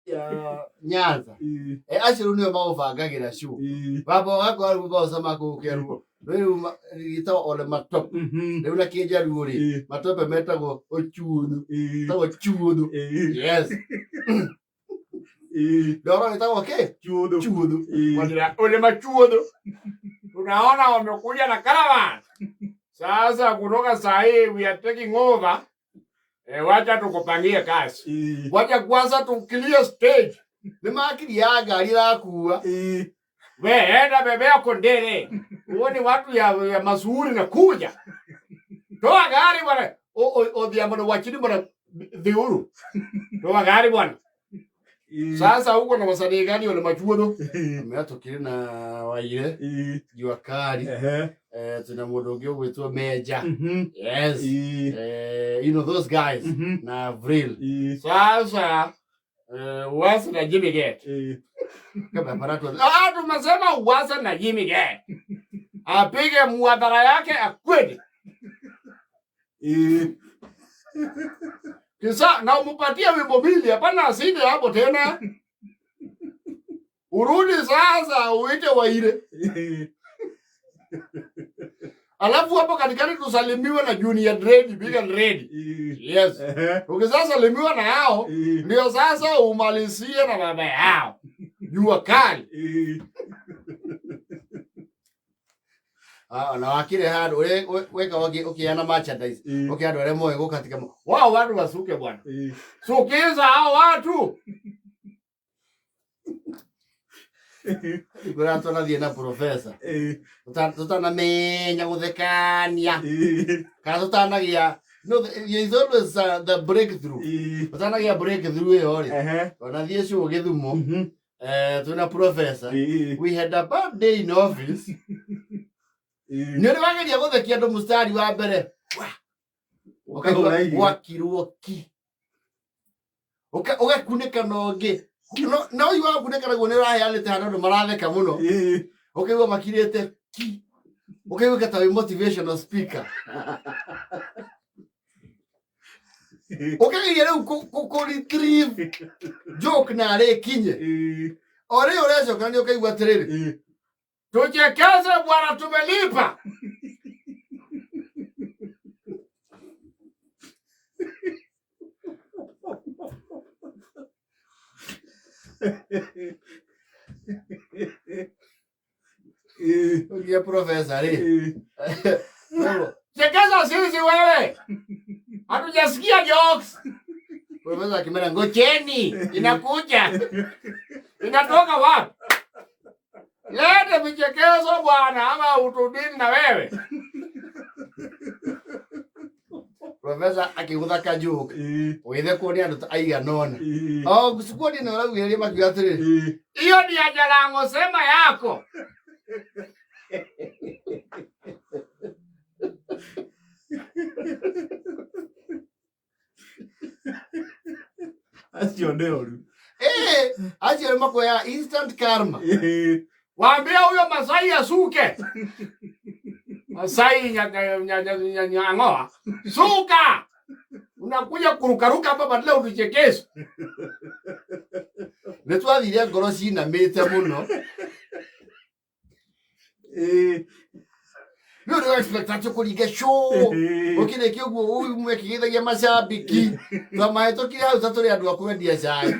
ya Nyanza acio niyo maũbangagira show baba wako alikuwa sema kukerwo rĩu ita ole matop rĩu na kĩnjaruo rĩ matope metagwo ochudu tawo chudu yes Doro itakuwa ke chudu Wajira ole machudu tunaona wamekuja na caravan sasa kutoka saa hii we are taking over wacha tukupangie kazi wacha kwanza tukilia stage nimakiria gari la kuwa we enda bebea kondele uone watu ya mazuri na kuja toa gari bwana o diamond wachini bwana dhiuru toa gari bwana sasa huko na wasanii gani wale machuodo ameatokire na waire jua kali tuna modogeo wetu meja yes you know those guys na Vril sasa wasa na Jimmy Get kama parato tumesema wasa na Jimmy Get apige muadhara yake akwende kisa na umupatia wimbo mbili hapana asinde hapo tena urudi sasa uite waire alafu hapo katikati tusalimiwe na Junior Dread big and ready yes ukisasa salimiwa na hao ndio sasa umalizie na baba yao jua kali na wakire hado weka ukiana merchandise ukiado wale moyo go katika wao watu wasuke bwana sukiza hao watu Gura tona diena professor tutana menya guthekania kana tutanagia no is always the breakthrough tutanagia breakthrough yo ri ona thie cio githumo tuna professor we had a bad day in office Nyo wangeria guthekia ndo mustari wa mbere. Wakirwo ki. Ugakuneka nongi. No you wa kuneka na gone rahianite handu maratheka muno. Ukaigwa makirite ki. Ukaigwa katawi motivational speaker. Ukaigwa reu ku retrieve joke na re kinye. Ore coka ni ukaigwa atiriri. Tujekeze bwana tumelipa. Ukia professor Chekeza sisi wewe. Hatujasikia jokes. Professor Kimera ngocheni inakuja. Inatoka wapi? Lete vichekezo bwana ama utudini na wewe. Professor akigutha kajuka. Withe kuoni andu aiga nona. Oh gusikuoni na ura wiri makiga atiri. Hiyo ni ajalango sema yako. Asio ndeoru. Asio mako ya instant karma. Waambia huyo Masai asuke. Masai nyangoa. Suka. Unakuja kurukaruka hapa badala utuchekeshe. Netwathire ngoro cina mite muno. No do expect kuringa show. Okire kiguo uyu mwekigithagia macambiki. Twamaheto kire hau taturi andu akwendia cai.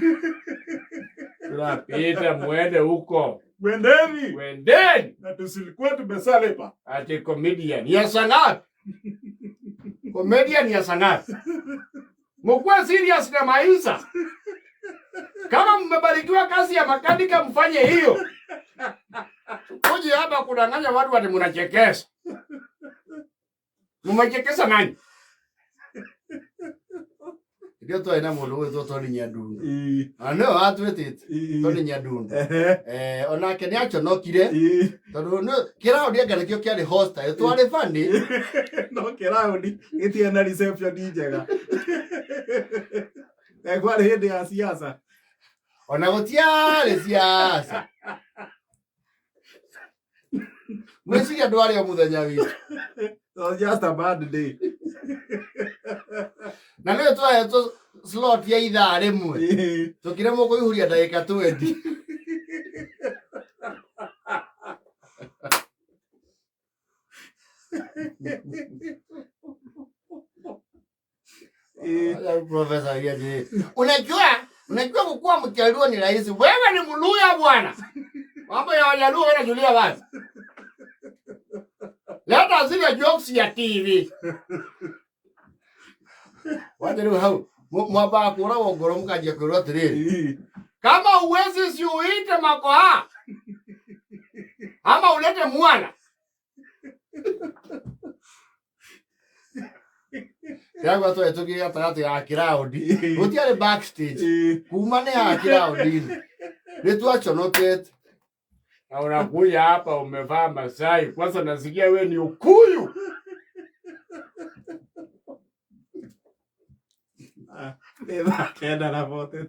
Tunapita mwende huko. Wendeni. Na tusilikuwa tumesalipa. Ati comedian ya sangapi? Comedian ya sangapi? Mkuwe serious na maisha. Kama mmebarikiwa kazi ya makanika mfanye hiyo. Kuji hapa kudanganya watu wati mnachekesha. Mmechekesha nani? Ndio tu ina mundu wetu Tony Nyandundu. No atwetete Tony Nyandundu. Onake ni achonokire. Tondu no kiraudi angarekio kiari hostile twari fandi. No kiraudi itia na reception njega. Kwari hindi ya siasa. Ona gutiare siasa. Mwezi ya ndwari o muthenya witu. It was just a bad day. Na leo tu slot ya ithaa rimwe tukiremo kuihuria ndagika 20 Profesa yaje unajua kukua Mjaluo ni rahisi. Wewe ni Mluya bwana. Mambo ya Wajaluo wanajulia wapi? Leta zile jokes ya TV. Wajaluo hao mwaba kura wongoro mkajia kwa tiriri. Kama uwezi si uite makoha. Ama ulete mwana. Yago to etugi atagati ya crowd. Utiare backstage. Kumane ya crowd. Letu achonoket. Na unakuja hapa umevaa Masai. Kwanza nasikia wewe ni Ukuyu. Eva queda na volta.